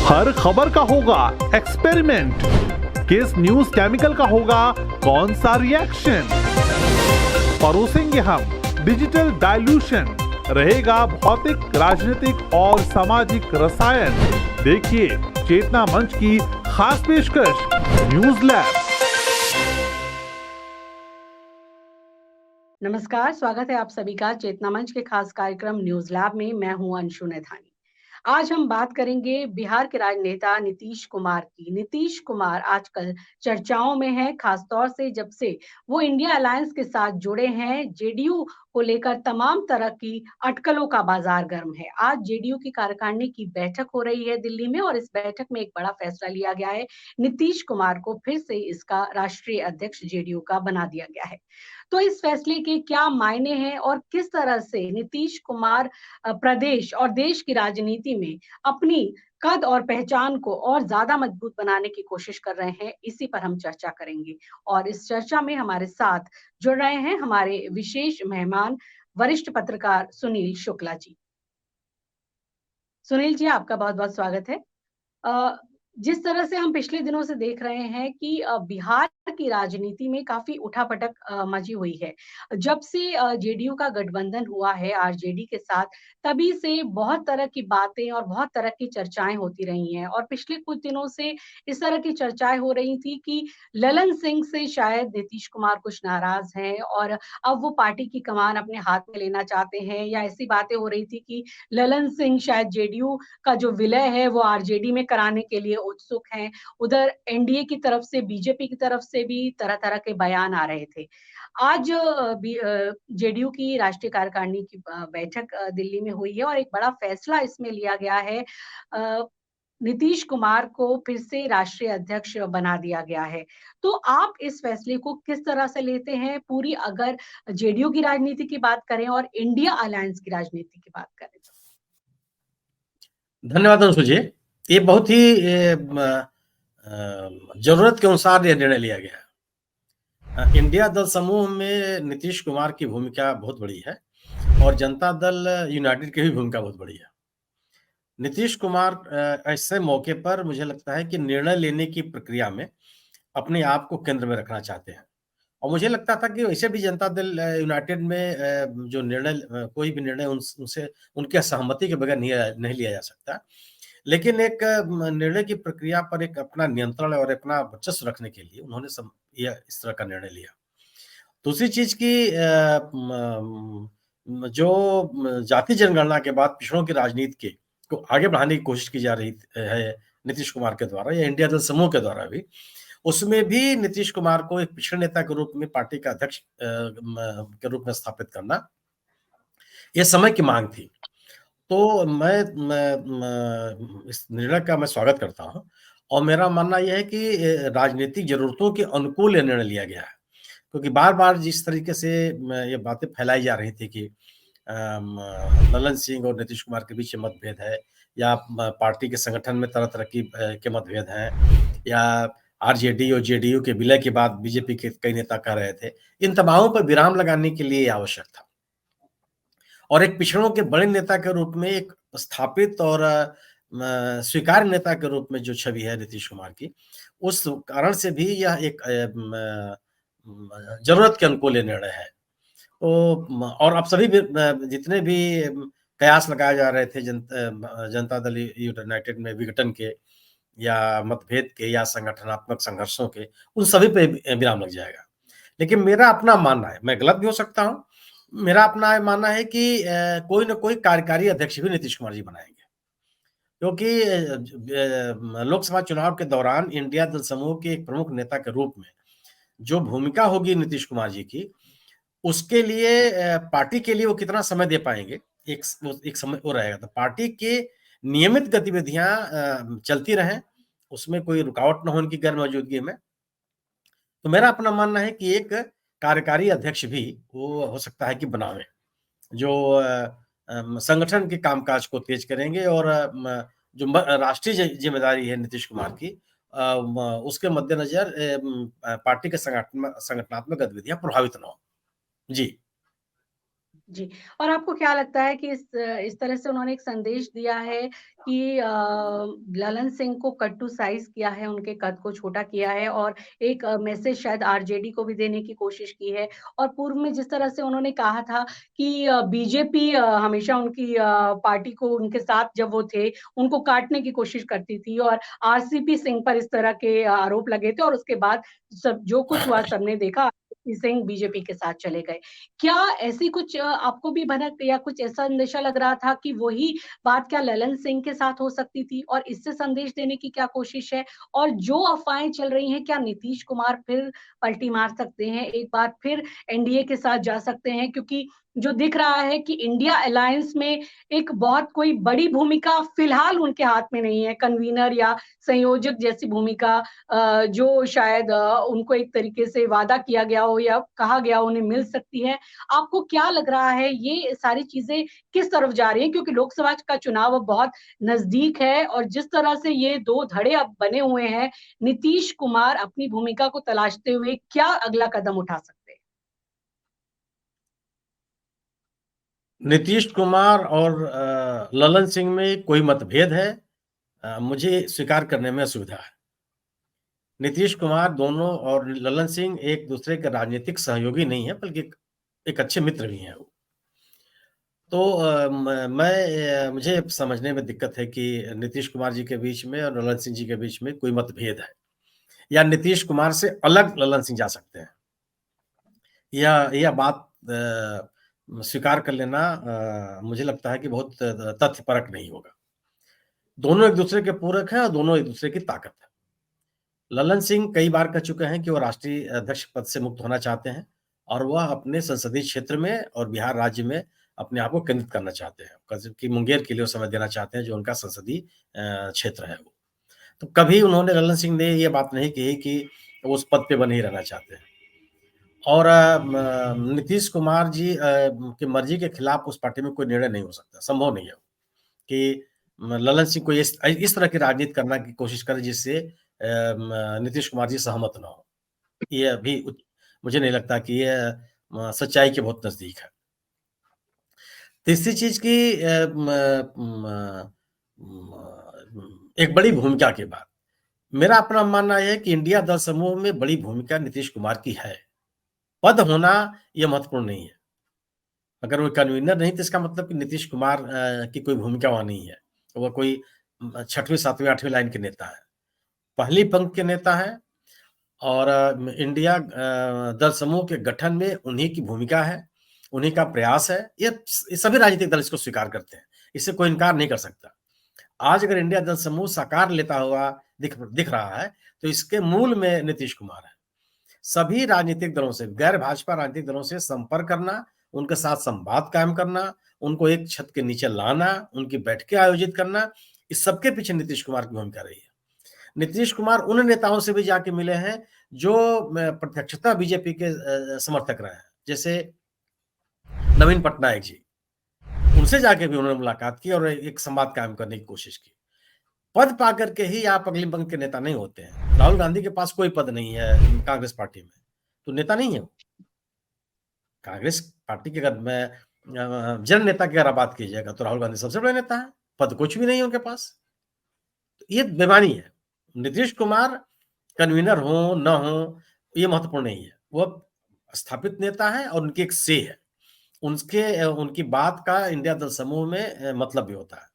हर खबर का होगा एक्सपेरिमेंट, किस न्यूज केमिकल का होगा कौन सा रिएक्शन, परोसेंगे हम डिजिटल डाइल्यूशन, रहेगा भौतिक राजनीतिक और सामाजिक रसायन। देखिए चेतना मंच की खास पेशकश न्यूज लैब। नमस्कार, स्वागत है आप सभी का चेतना मंच के खास कार्यक्रम न्यूज लैब में। मैं हूं अंशु नैथानी। आज हम बात करेंगे बिहार के राजनेता नीतीश कुमार की। नीतीश कुमार आजकल चर्चाओं में है, खासतौर से जब से वो इंडिया अलायंस के साथ जुड़े हैं। जेडीयू को लेकर तमाम तरह की अटकलों का बाजार गर्म है। आज जेडीयू की कार्यकारिणी की बैठक हो रही है दिल्ली में और इस बैठक में एक बड़ा फैसला लिया गया है। नीतीश कुमार को फिर से इसका राष्ट्रीय अध्यक्ष जेडीयू का बना दिया गया है। तो इस फैसले के क्या मायने हैं और किस तरह से नीतीश कुमार प्रदेश और देश की राजनीति में अपनी कद और पहचान को और ज्यादा मजबूत बनाने की कोशिश कर रहे हैं, इसी पर हम चर्चा करेंगे। और इस चर्चा में हमारे साथ जुड़ रहे हैं हमारे विशेष मेहमान, वरिष्ठ पत्रकार सुनील शुक्ला जी। सुनील जी, आपका बहुत बहुत स्वागत है। अ, जिस तरह से हम पिछले दिनों से देख रहे हैं कि बिहार की राजनीति में काफ़ी उठापटक मची हुई है। जब से जेडीयू का गठबंधन हुआ है आरजेडी के साथ, तभी से बहुत तरह की बातें और बहुत तरह की चर्चाएँ होती रही हैं और पिछले कुछ दिनों से इस तरह की चर्चाएँ हो रही थी कि ललन सिंह से शायद नीतीश कुमार कुछ नाराज़ हैं और अब वो पार्टी की कमान अपने हाथ में लेना चाहते हैं, या ऐसी बातें हो रही थी कि ललन सिंह शायद जेडीयू का जो विलय है वो आरजेडी में कराने के लिए उत्सुक हैं। उधर एनडीए की तरफ से, बीजेपी की तरफ से भी तरह-तरह के बयान आ रहे थे। आज जेडीयू की राष्ट्रीय कार्यकारिणी की बैठक दिल्ली में हुई है और एक बड़ा फैसला इसमें लिया गया है। नीतीश कुमार को फिर से राष्ट्रीय अध्यक्ष बना दिया गया है। तो आप इस फैसले को किस तरह से लेते हैं? पूरी अगर जेडीयू की राजनीति की बात करें और इंडिया अलायंस की राजनीति की बात करें तो? धन्यवाद अंशु जी। ये बहुत ही जरूरत के अनुसार यह निर्णय लिया गया है। इंडिया दल समूह में नीतीश कुमार की भूमिका बहुत बड़ी है और जनता दल यूनाइटेड की भी भूमिका बहुत बड़ी है। नीतीश कुमार ऐसे मौके पर मुझे लगता है कि निर्णय लेने की प्रक्रिया में अपने आप को केंद्र में रखना चाहते हैं और मुझे लगता था कि वैसे भी जनता दल यूनाइटेड में जो निर्णय कोई भी निर्णय उनसे उनके सहमति के बगैर नहीं लिया जा सकता। लेकिन एक निर्णय की प्रक्रिया पर एक अपना नियंत्रण और अपना वर्चस्व रखने के लिए उन्होंने यह इस तरह का निर्णय लिया। दूसरी चीज की जो जाति जनगणना के बाद पिछड़ों की राजनीति को आगे बढ़ाने की कोशिश की जा रही है नीतीश कुमार के द्वारा या इंडिया दल समूह के द्वारा भी, उसमें भी नीतीश कुमार को एक पिछड़े नेता के रूप में पार्टी का अध्यक्ष के रूप में स्थापित करना ये समय की मांग थी। तो मैं इस निर्णय का मैं स्वागत करता हूँ और मेरा मानना यह है कि राजनीतिक ज़रूरतों के अनुकूल ये निर्णय लिया गया है। क्योंकि बार-बार जिस तरीके से ये बातें फैलाई जा रही थी कि ललन सिंह और नीतीश कुमार के बीच ये मतभेद है या पार्टी के संगठन में तरह-तरह के मतभेद हैं या आरजेडी और जेडीयू के विलय के बाद बीजेपी के कई नेता कह रहे थे। इन तमामों पर विराम लगाने के लिए ये आवश्यक था। और एक पिछड़ों के बड़े नेता के रूप में एक स्थापित और स्वीकार्य नेता के रूप में जो छवि है नीतीश कुमार की, उस कारण से भी यह एक ज़रूरत के अनुकूल ये निर्णय है। तो और अब सभी भी जितने भी कयास लगाए जा रहे थे जनता दल यूनाइटेड में विघटन के या मतभेद के या संगठनात्मक संघर्षों के, उन सभी पे विराम लग जाएगा। लेकिन मेरा अपना मानना है, मैं गलत भी हो सकता हूँ, मेरा अपना ये मानना है कि कोई न कोई कार्यकारी अध्यक्ष भी नीतीश कुमार जी बनाएँगे। क्योंकि लोकसभा चुनाव के दौरान इंडिया दल समूह के एक प्रमुख नेता के रूप में जो भूमिका होगी नीतीश कुमार जी की, उसके लिए पार्टी के लिए वो कितना समय दे पाएँगे, एक समय वो रहेगा। तो पार्टी के नियमित गतिविधियाँ चलती रहें, उसमें कोई रुकावट ना हो उनकी गैर मौजूदगी में। तो मेरा अपना मानना है कि एक कार्यकारी अध्यक्ष भी वो हो सकता है कि बनावें, जो संगठन के कामकाज को तेज करेंगे और जो राष्ट्रीय जिम्मेदारी है नीतीश कुमार की उसके मद्देनजर पार्टी के संगठनात्मक गतिविधियां प्रभावित न हो। जी। जी। और आपको क्या लगता है कि इस तरह से उन्होंने एक संदेश दिया है कि ललन सिंह को कट टू साइज़ किया है, उनके कद को छोटा किया है और एक मैसेज शायद आरजेडी को भी देने की कोशिश की है। और पूर्व में जिस तरह से उन्होंने कहा था कि बीजेपी हमेशा उनकी पार्टी को उनके साथ जब वो थे, उनको काटने की कोशिश करती थी और आरसीपी सिंह पर इस तरह के आरोप लगे थे और उसके बाद सब जो कुछ हुआ सबने देखा, आरसीपी सिंह बीजेपी के साथ चले गए। क्या ऐसी कुछ आपको भी भनक या कुछ ऐसा अंदेशा लग रहा था कि वही बात क्या ललन सिंह के साथ हो सकती थी और इससे संदेश देने की क्या कोशिश है? और जो अफ़वाहें चल रही हैं, क्या नीतीश कुमार फिर पलटी मार सकते हैं, एक बार फिर एनडीए के साथ जा सकते हैं? क्योंकि जो दिख रहा है कि इंडिया अलायंस में एक बहुत कोई बड़ी भूमिका फिलहाल उनके हाथ में नहीं है, कन्वीनर या संयोजक जैसी भूमिका जो शायद उनको एक तरीके से वादा किया गया हो या कहा गया हो उन्हें मिल सकती है। आपको क्या लग रहा है ये सारी चीज़ें किस तरफ जा रही हैं? क्योंकि लोकसभा का चुनाव अब बहुत नज़दीक है और जिस तरह से ये 2 धड़े अब बने हुए हैं, नीतीश कुमार अपनी भूमिका को तलाशते हुए क्या अगला कदम उठा सकते हैं? नीतीश कुमार और ललन सिंह में कोई मतभेद है, मुझे स्वीकार करने में असुविधा है। नीतीश कुमार दोनों और ललन सिंह एक दूसरे के राजनीतिक सहयोगी नहीं है, बल्कि एक अच्छे मित्र भी हैं वो। तो मुझे समझने में दिक्कत है कि नीतीश कुमार जी के बीच में और ललन सिंह जी के बीच में कोई मतभेद है, या नीतीश कुमार से अलग ललन सिंह जा सकते हैं। यह बात स्वीकार कर लेना मुझे लगता है कि बहुत तथ्यपरक नहीं होगा। दोनों एक-दूसरे के पूरक हैं और दोनों एक-दूसरे की ताकत है। ललन सिंह कई बार कह चुके हैं कि वो राष्ट्रीय अध्यक्ष पद से मुक्त होना चाहते हैं और वह अपने संसदीय क्षेत्र में और बिहार राज्य में अपने आप को केंद्रित करना चाहते हैं। कि मुंगेर के लिए वो समय देना चाहते हैं, जो उनका संसदीय क्षेत्र है वो। तो कभी उन्होंने ललन सिंह ने ये बात नहीं कही कि वो उस पद पे बने ही रहना चाहते हैं। और नीतीश कुमार जी की मर्जी के खिलाफ उस पार्टी में कोई निर्णय नहीं हो सकता, संभव नहीं है कि ललन सिंह को इस तरह की राजनीति करने की कोशिश करे जिससे नीतीश कुमार जी सहमत ना हो। ये अभी मुझे नहीं लगता कि ये सच्चाई के बहुत नज़दीक है। तीसरी चीज़ की एक बड़ी भूमिका की बात। मेरा अपना मानना ये है कि इंडिया दल समूह में बड़ी भूमिका नीतीश कुमार की है। पद होना ये महत्वपूर्ण नहीं है। अगर वो कन्वीनर नहीं तो इसका मतलब कि नीतीश कुमार की कोई भूमिका वहाँ नहीं है। वो कोई 6वीं, 7वीं, 8वीं लाइन के नेता है। पहली पंक्ति के नेता हैं और इंडिया दल समूह के गठन में उन्हीं की भूमिका है, उन्हीं का प्रयास है। ये सभी राजनीतिक दल इसको स्वीकार करते हैं। इससे कोई इनकार नहीं कर सकता। आज अगर इंडिया दल समूह साकार लेता हुआ दिख रहा है, तो इसके मूल में नीतीश कुमार है। सभी राजनीतिक दलों से, गैर भाजपा राजनीतिक दलों से संपर्क करना, उनके साथ संवाद कायम करना, उनको एक छत के नीचे लाना, उनकी बैठकें आयोजित करना, इस सबके पीछे नीतीश कुमार की भूमिका रही है। नीतीश कुमार उन नेताओं से भी जाके मिले हैं जो प्रत्यक्षतः बीजेपी के समर्थक रहे हैं, जैसे नवीन पटनायक जी। उनसे जाके भी उन्होंने मुलाकात की और एक संवाद कायम करने की कोशिश की। पद पा करके ही आप अगली पंक्ति के नेता नहीं होते हैं। राहुल गांधी के पास कोई पद नहीं है कांग्रेस पार्टी में, तो नेता नहीं है वो। कांग्रेस पार्टी की अगर मैं जन नेता की अगर बात कीजिएगा तो राहुल गांधी सबसे बड़े नेता है, पद कुछ भी नहीं है उनके पास। ये बेईमानी है। नीतीश कुमार कन्वीनर हो न हो ये महत्वपूर्ण नहीं है। वो स्थापित नेता है और उनकी एक से है। उनकी बात का इंडिया दल समूह में मतलब भी होता है।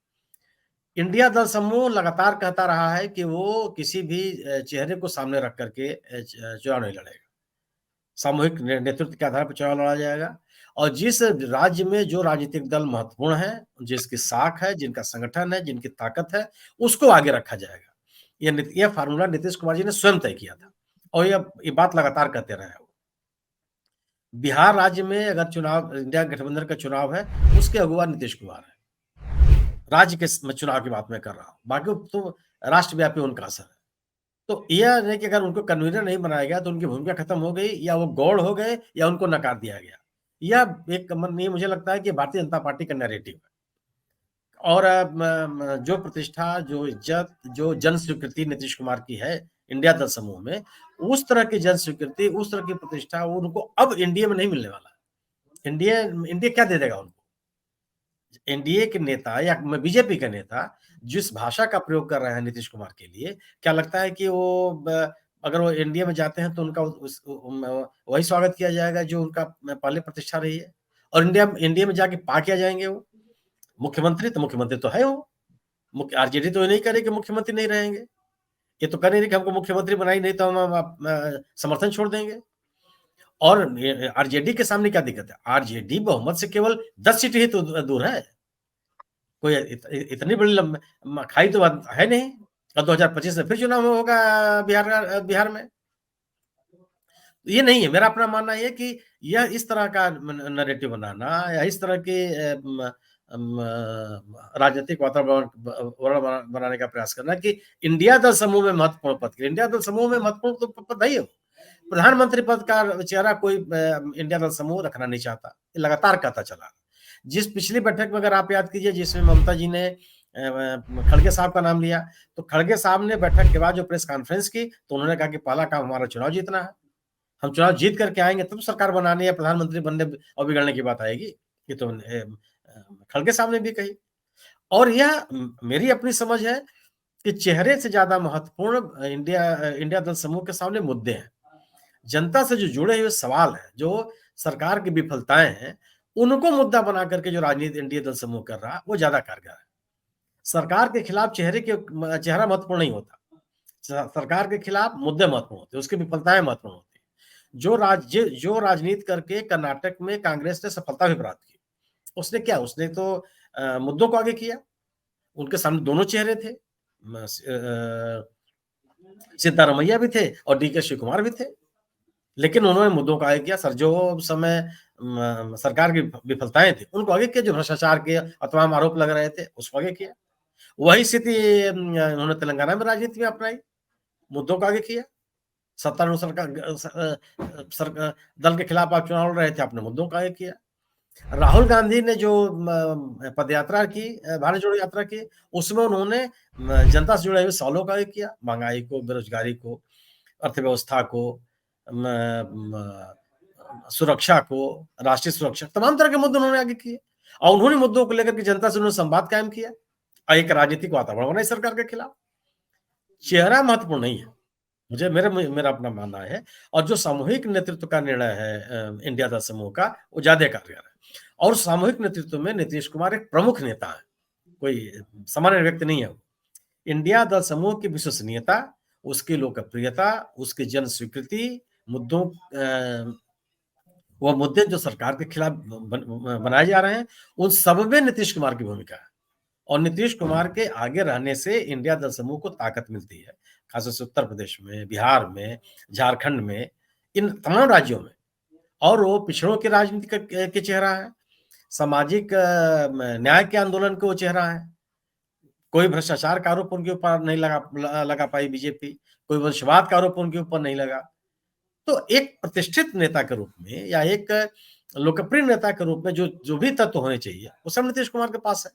इंडिया दल समूह लगातार कहता रहा है कि वो किसी भी चेहरे को सामने रख करके चुनाव नहीं लड़ेगा। सामूहिक नेतृत्व के आधार पर चुनाव लड़ा जाएगा और जिस राज्य में जो राजनीतिक दल महत्वपूर्ण है, जिसकी साख है, जिनका संगठन है, जिनकी ताकत है, उसको आगे रखा जाएगा। यह फार्मूला नीतीश कुमार जी ने स्वयं तय किया था और ये बात लगातार कहते रहे हैं वो। बिहार राज्य में अगर चुनाव इंडिया गठबंधन का चुनाव है, उसके अगुवा नीतीश कुमार है। राज्य के चुनाव की बात मैं कर रहा हूँ, बाकी तो राष्ट्रव्यापी उनका असर है। तो यह नहीं कि अगर उनको कन्वीनर नहीं बनाया गया तो उनकी भूमिका खत्म हो गई या वो गौड़ हो गए या उनको नकार दिया गया। यह एक ये मुझे लगता है कि भारतीय जनता पार्टी का नैरेटिव है। और जो प्रतिष्ठा, जो इज्जत, जो जन स्वीकृति नीतीश कुमार की है इंडिया दल समूह में, उस तरह की जन स्वीकृति, उस तरह की प्रतिष्ठा उनको अब एनडीए में नहीं मिलने वाला है। इंडिया इंडिया क्या दे देगा उनको? एनडीए के नेता या बीजेपी के नेता जिस भाषा का प्रयोग कर रहे हैं नीतीश कुमार के लिए, क्या लगता है कि अगर वो एनडीए में जाते हैं तो उनका वही स्वागत किया जाएगा जो उनका पहले प्रतिष्ठा रही है? और इंडिया में जाके पा क्या जाएँगे वो? मुख्यमंत्री तो है वो। मुख्य आरजेडी तो ये नहीं कह रही कि मुख्यमंत्री नहीं रहेंगे। ये तो कह नहीं रही कि हमको मुख्यमंत्री बनाई नहीं तो हम समर्थन छोड़ देंगे। और ये आरजेडी के सामने क्या दिक्कत है? आरजेडी बहुमत से केवल 10 सीट ही तो दूर है। कोई इतनी बड़ी खाई तो है नहीं। और 2025 में फिर चुनाव होगा बिहार में। ये नहीं है, मेरा अपना मानना ये है कि यह इस तरह का नैरेटिव बनाना या इस तरह के राजनीतिक वातावरण बनाने का प्रयास करना कि इंडिया दल समूह में महत्वपूर्ण पद के, इंडिया दल समूह में महत्वपूर्ण तो पद नहीं हो। प्रधानमंत्री पद का चेहरा कोई इंडिया दल समूह रखना नहीं चाहता, लगातार कहता चला। जिस पिछली बैठक में अगर आप याद कीजिए जिसमें ममता जी ने खड़गे साहब का नाम लिया, तो खड़गे साहब ने बैठक के बाद जो प्रेस कॉन्फ्रेंस की तो उन्होंने कहा कि पहला काम हमारा चुनाव जीतना है। हम चुनाव जीत करके आएंगे तब सरकार बनाने या प्रधानमंत्री बनने और बिगड़ने की बात आएगी। ये तो खड़गे साहब ने भी कही। और यह मेरी अपनी समझ है कि चेहरे से ज्यादा महत्वपूर्ण इंडिया दल समूह के सामने मुद्दे हैं। जनता से जो जुड़े हुए सवाल हैं, जो सरकार की विफलताएं हैं, उनको मुद्दा बना करके जो राजनीति इंडिया दल समूह कर रहा है वो ज्यादा कारगर है। सरकार के खिलाफ चेहरा महत्वपूर्ण नहीं होता। सरकार के खिलाफ मुद्दे महत्वपूर्ण होते हैं, उसकी विफलताएं महत्वपूर्ण होती है। जो राजनीति करके कर्नाटक में कांग्रेस ने सफलता भी प्राप्त की, उसने क्या, उसने तो मुद्दों को आगे किया। उनके सामने दोनों चेहरे थे, सिद्धारमैया भी थे और डीके शिव कुमार भी थे, लेकिन उन्होंने मुद्दों को आगे किया। सर जो समय सरकार की विफलताएं थी उनको आगे किया, जो भ्रष्टाचार के तमाम आरोप लग रहे थे उसको आगे किया। वही स्थिति उन्होंने तेलंगाना में राजनीति में अपनाई, मुद्दों को आगे किया। सत्तारूढ़ दल के खिलाफ आप चुनाव लड़ रहे थे, आपने मुद्दों को आगे किया। राहुल गांधी ने जो पदयात्रा की, भारत जोड़ो यात्रा की, उसमें उन्होंने जनता से जुड़े हुए सवालों का आगे किया, महंगाई को, बेरोजगारी को, अर्थव्यवस्था को, सुरक्षा को, राष्ट्रीय सुरक्षा, तमाम तरह के मुद्दे उन्होंने आगे किए। और उन्होंने मुद्दों को लेकर के जनता से उन्होंने संवाद कायम किया और एक राजनीतिक वातावरण बनाई सरकार के खिलाफ। चेहरा महत्वपूर्ण नहीं है, मुझे मेरा अपना मानना है। और जो सामूहिक नेतृत्व का निर्णय है इंडिया दल समूह का, वो ज्यादा कारगर है। और सामूहिक नेतृत्व में नीतीश कुमार एक प्रमुख नेता है, कोई सामान्य व्यक्ति नहीं है वो। इंडिया दल समूह की विश्वसनीयता, उसकी लोकप्रियता, उसकी जन स्वीकृति, मुद्दों वो मुद्दे जो सरकार के खिलाफ बनाए जा रहे हैं, उन सब में नीतीश कुमार की भूमिका है। और नीतीश कुमार के आगे रहने से इंडिया दल समूह को ताकत मिलती है, खासतौर से उत्तर प्रदेश में, बिहार में, झारखंड में, इन तमाम राज्यों में। और वो पिछड़ों की राजनीति के चेहरा है, सामाजिक न्याय के आंदोलन के वो चेहरा है। कोई भ्रष्टाचार का आरोप उनके ऊपर नहीं लगा पाई बीजेपी, कोई वंशवाद का आरोप उनके ऊपर नहीं लगा। तो एक प्रतिष्ठित नेता के रूप में या एक लोकप्रिय नेता के रूप में जो भी तत्व होने चाहिए वो सब नीतीश कुमार के पास है।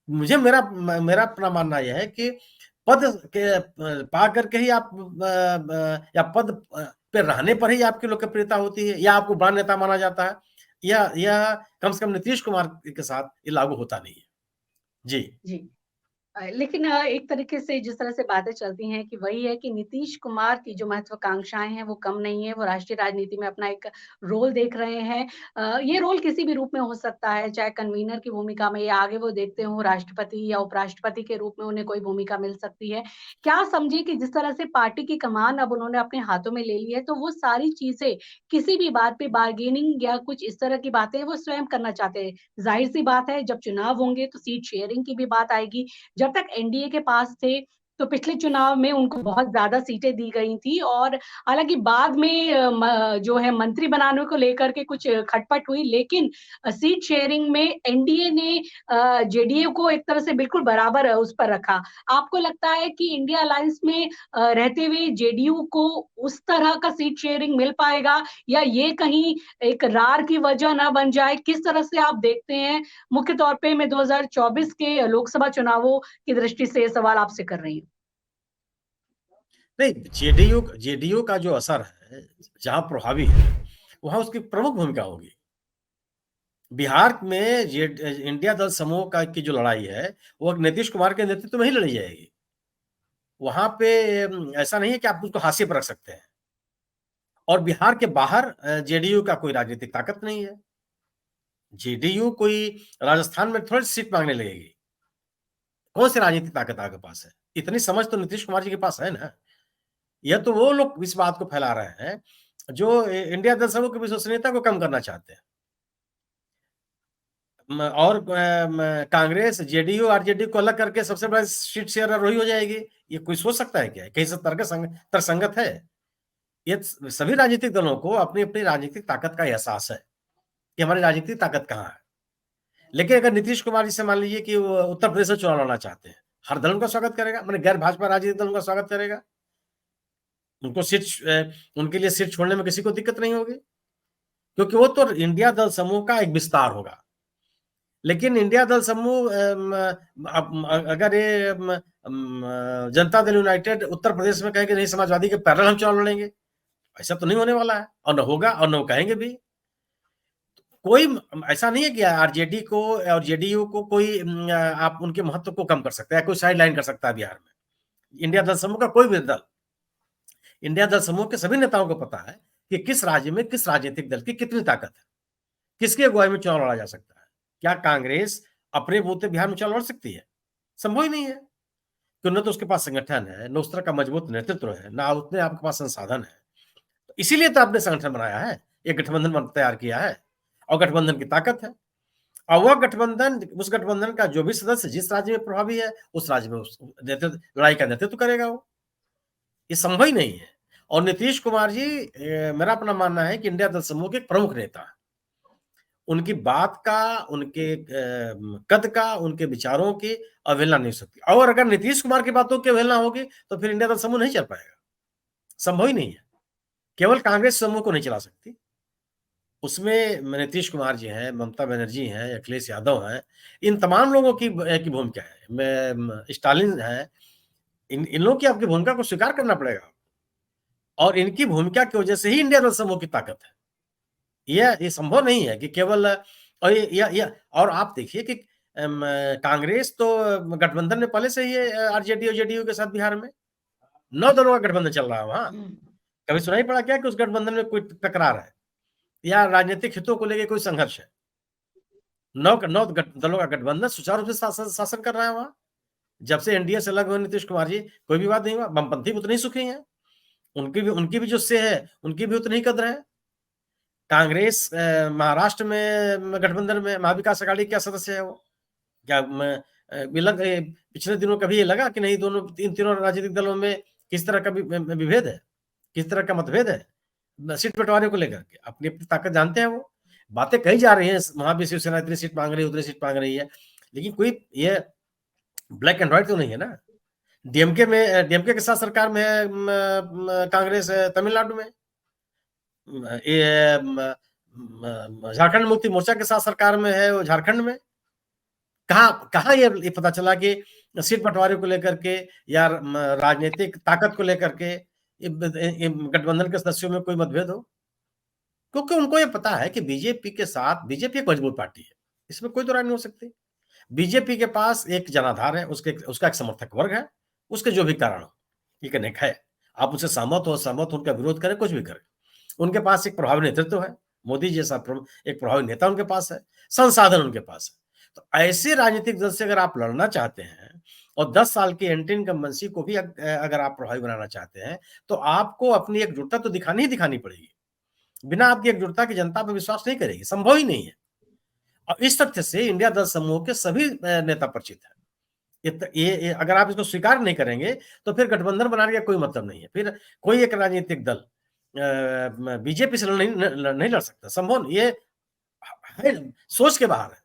मुझे मेरा अपना मानना यह है कि पद के पा करके ही आप या पद पे रहने पर ही आपकी लोकप्रियता होती है या आपको बड़ा नेता माना जाता है, या कम से कम नीतीश कुमार के साथ ये लागू होता नहीं है। जी जी। लेकिन एक तरीके से जिस तरह से बातें चलती हैं कि वही है कि नीतीश कुमार की जो महत्वाकांक्षाएं हैं वो कम नहीं है, वो राष्ट्रीय राजनीति में अपना एक रोल देख रहे हैं। ये रोल किसी भी रूप में हो सकता है, चाहे कन्वीनर की भूमिका में या आगे वो देखते हो राष्ट्रपति या उपराष्ट्रपति के रूप में उन्हें कोई भूमिका मिल सकती है। क्या समझिए कि जिस तरह से पार्टी की कमान अब उन्होंने अपने हाथों में ले ली है, तो वो सारी चीजें किसी भी बात पे बार्गेनिंग या कुछ इस तरह की बातें वो स्वयं करना चाहते हैं। जाहिर सी बात है, जब चुनाव होंगे तो सीट शेयरिंग की भी बात आएगी। जब तक एनडीए के पास थे तो पिछले चुनाव में उनको बहुत ज्यादा सीटें दी गई थी और हालांकि बाद में जो है मंत्री बनाने को लेकर के कुछ खटपट हुई, लेकिन सीट शेयरिंग में एनडीए ने जेडीयू को एक तरह से बिल्कुल बराबर उस पर रखा। आपको लगता है कि इंडिया अलायंस में रहते हुए जेडीयू को उस तरह का सीट शेयरिंग मिल पाएगा या ये कहीं एक रार की वजह ना बन जाए? किस तरह से आप देखते हैं? मुख्य तौर पे मैं 2024 के लोकसभा चुनावों की दृष्टि से ये सवाल आपसे कर रही हूँ। नहीं, जेडीयू का जो असर है, जहाँ प्रभावी है, वहाँ उसकी प्रमुख भूमिका होगी। बिहार में जे इंडिया दल समूह का की जो लड़ाई है, वो नीतीश कुमार के नेतृत्व में ही लड़ी जाएगी। वहाँ पे ऐसा नहीं है कि आप उसको हाशिए पर रख सकते हैं। और बिहार के बाहर जेडीयू का कोई राजनीतिक ताकत नहीं है। जेडीयू कोई राजस्थान में थोड़ी सीट मांगने लगेगी। कौन सी राजनीतिक ताकत आपके पास है? इतनी समझ तो नीतीश कुमार जी के पास है ना। यह तो वो लोग इस बात को फैला रहे हैं जो इंडिया दल समूह की विश्वसनीयता को कम करना चाहते हैं। और कांग्रेस, जेडीयू, आरजेडी को अलग करके सबसे बड़ा सीट शेयर वही हो जाएगी। ये कोई सोच सकता है क्या? कहीं से तर्कसंगत है? ये सभी राजनीतिक दलों को अपनी-अपनी राजनीतिक ताकत का एहसास है कि हमारी राजनीतिक ताकत कहाँ है। लेकिन अगर नीतीश कुमार जी से मान लीजिए कि वो उत्तर प्रदेश से चुनाव लड़ना चाहते हैं, हर दल उनका स्वागत करेगा, माने गैर भाजपा राजनीतिक दल उनका स्वागत करेगा। उनको उनके लिए सीट छोड़ने में किसी को दिक्कत नहीं होगी, क्योंकि वो तो इंडिया दल समूह का एक विस्तार होगा। लेकिन इंडिया दल समूह अगर ये जनता दल यूनाइटेड उत्तर प्रदेश में कहे कि नहीं समाजवादी के पैरेलल हम चुनाव लड़ेंगे, ऐसा तो नहीं होने वाला है और न होगा और न वो कहेंगे भी। कोई ऐसा नहीं है कि आरजेडी को और जेडीयू को कोई आप उनके महत्व को कम कर सकते हैं, कोई साइड लाइन कर सकता है बिहार में। इंडिया दल समूह का कोई भी दल, इंडिया दल समूह के सभी नेताओं को पता है कि किस राज्य में किस राजनीतिक दल की कितनी ताकत है, किसकी अगुवाई में चुनाव लड़ा जा सकता है। क्या कांग्रेस अपने बूते बिहार में चुनाव लड़ सकती है? संभव ही नहीं है, क्यों? न तो उसके पास संगठन है, न उस तरह का मजबूत नेतृत्व है, ना उतने आपके पास संसाधन है। इसीलिए तो आपने संगठन बनाया है, एक गठबंधन तैयार किया है और गठबंधन की ताकत है। और वह गठबंधन, उस गठबंधन का जो भी सदस्य जिस राज्य में प्रभावी है, उस राज्य में उस लड़ाई का नेतृत्व करेगा वो। ये संभव ही नहीं है। और नीतीश कुमार जी, मेरा अपना मानना है कि इंडिया दल समूह के एक प्रमुख नेता है। उनकी बात का, उनके कद का, उनके विचारों की अवहेलना नहीं हो सकती। और अगर नीतीश कुमार की बातों की अवहेलना होगी तो फिर इंडिया दल समूह नहीं चल पाएगा, संभव ही नहीं है। केवल कांग्रेस समूह को नहीं चला सकती, उसमें नीतीश कुमार जी हैं, ममता बनर्जी हैं, अखिलेश यादव हैं, इन तमाम लोगों की भूमिका है। स्टालिन है, इन लोगों की आपकी भूमिका को स्वीकार करना पड़ेगा और इनकी भूमिका की वजह से ही इंडिया दल समूह की ताकत है। ये संभव नहीं है कि केवल और ये और आप देखिए कि कांग्रेस तो गठबंधन में पहले से ही है आरजेडी और जेडीयू के साथ बिहार में 9 दलों का गठबंधन चल रहा है वहाँ। कभी सुनाई पड़ा क्या कि उस गठबंधन में कोई टकरार है या राजनीतिक हितों को लेके कोई संघर्ष है? 9 दलों का गठबंधन सुचारू रूप से शासन कर रहा है वहाँ। जब से एनडीए से अलग हुए नीतीश कुमार जी, कोई विवाद नहीं हुआ। वामपंथी भी उतने ही सुखी हैं, उनकी भी जो से है, उनकी भी उतनी ही कद्र है। कांग्रेस महाराष्ट्र में गठबंधन में महाविकास अघाड़ी क्या सदस्य है वो? क्या पिछले दिनों कभी ये लगा कि नहीं दोनों इन तीनों राजनीतिक दलों में किस तरह का विभेद है, किस तरह का मतभेद है सीट बंटवारे को लेकर के? अपनी अपनी ताकत जानते हैं वो। बातें कही जा रही हैं, वहां भी शिवसेना इतनी सीट मांग रही है, उतनी सीट मांग रही है, लेकिन कोई ये ब्लैक एंड व्हाइट तो नहीं है ना। डीएमके के साथ सरकार में है कांग्रेस तमिलनाडु में, झारखंड मुक्ति मोर्चा के साथ सरकार में है वो झारखंड में। कहाँ कहाँ ये पता चला कि सीट बंटवारे को लेकर के या राजनीतिक ताकत को लेकर के गठबंधन के सदस्यों में कोई मतभेद हो? क्योंकि उनको ये पता है कि बीजेपी के साथ, बीजेपी एक मजबूत पार्टी है, इसमें कोई दो राय नहीं हो सकती। बीजेपी के पास एक जनाधार है, उसका एक समर्थक वर्ग है, उसके जो भी कारण हो, ये कनेक्ट है। आप उससे सहमत हो, असहमत हो, उनका विरोध करें, कुछ भी करें। उनके पास एक प्रभावी नेतृत्व है, मोदी जैसा एक प्रभावी नेता उनके पास है, संसाधन उनके पास है। तो ऐसे राजनीतिक दल से अगर आप लड़ना चाहते हैं और 10 साल की एंटी इनकम्बेंसी को भी अगर आप प्रभावी बनाना चाहते हैं, तो आपको अपनी एकजुटता तो दिखानी ही दिखानी पड़ेगी। बिना आपकी एकजुटता की जनता पर विश्वास नहीं करेगी, संभव ही नहीं है। और इस तथ्य से इंडिया दल समूह के सभी नेता परिचित हैं। ये अगर आप इसको स्वीकार नहीं करेंगे तो फिर गठबंधन बनाने का कोई मतलब नहीं है। फिर कोई एक राजनीतिक दल बीजेपी से नहीं लड़ सकता, संभव ये है, सोच के बाहर है।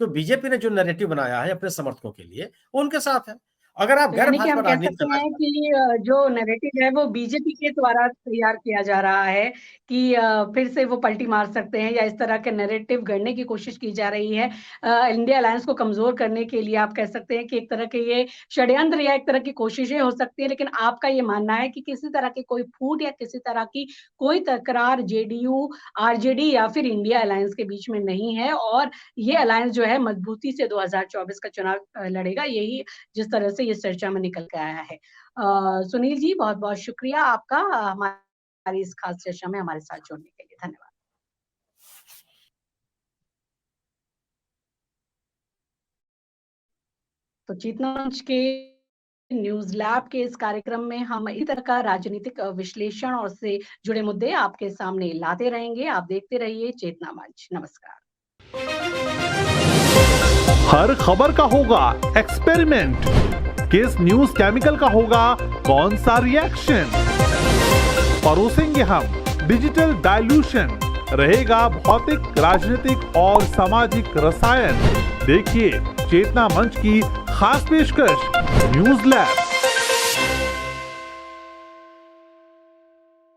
तो बीजेपी ने जो नैरेटिव बनाया है अपने समर्थकों के लिए, वो उनके साथ है। अगर आप तो गैर यानी कि हम भाजपा कह राजनीति सकते करना हैं चाहते कि जो नैरेटिव है वो बीजेपी के द्वारा तैयार किया जा रहा है कि फिर से वो पलटी मार सकते हैं या इस तरह के नैरेटिव गढ़ने की कोशिश की जा रही है। इंडिया अलायंस को कमज़ोर करने के लिए आप कह सकते हैं कि एक तरह के ये षड्यंत्र या एक तरह की कोशिशें हो सकती हैं, लेकिन आपका ये मानना है कि किसी तरह की कोई फूट या किसी तरह की कोई तकरार जेडीयू, आरजेडी या फिर इंडिया अलायंस के बीच में नहीं है और ये अलायंस जो है मजबूती से 2024 का चुनाव लड़ेगा, यही जिस तरह से ये चर्चा में निकल के आया है। सुनील जी बहुत-बहुत शुक्रिया आपका हमारी इस खास चर्चा में हमारे साथ जुड़ने के लिए। धन्यवाद। तो चेतना मंच के न्यूज़ लैब के इस कार्यक्रम में हम इसी तरह का राजनीतिक विश्लेषण और से जुड़े मुद्दे आपके सामने लाते रहेंगे। आप देखते रहिए चेतना मंच। नमस्कार। हर खबर का होगा एक्सपेरिमेंट, किस न्यूज केमिकल का होगा कौन सा रिएक्शन, परोसेंगे हम डिजिटल डाइल्यूशन, रहेगा भौतिक, राजनीतिक और सामाजिक रसायन। देखिए चेतना मंच की खास पेशकश न्यूज लैब।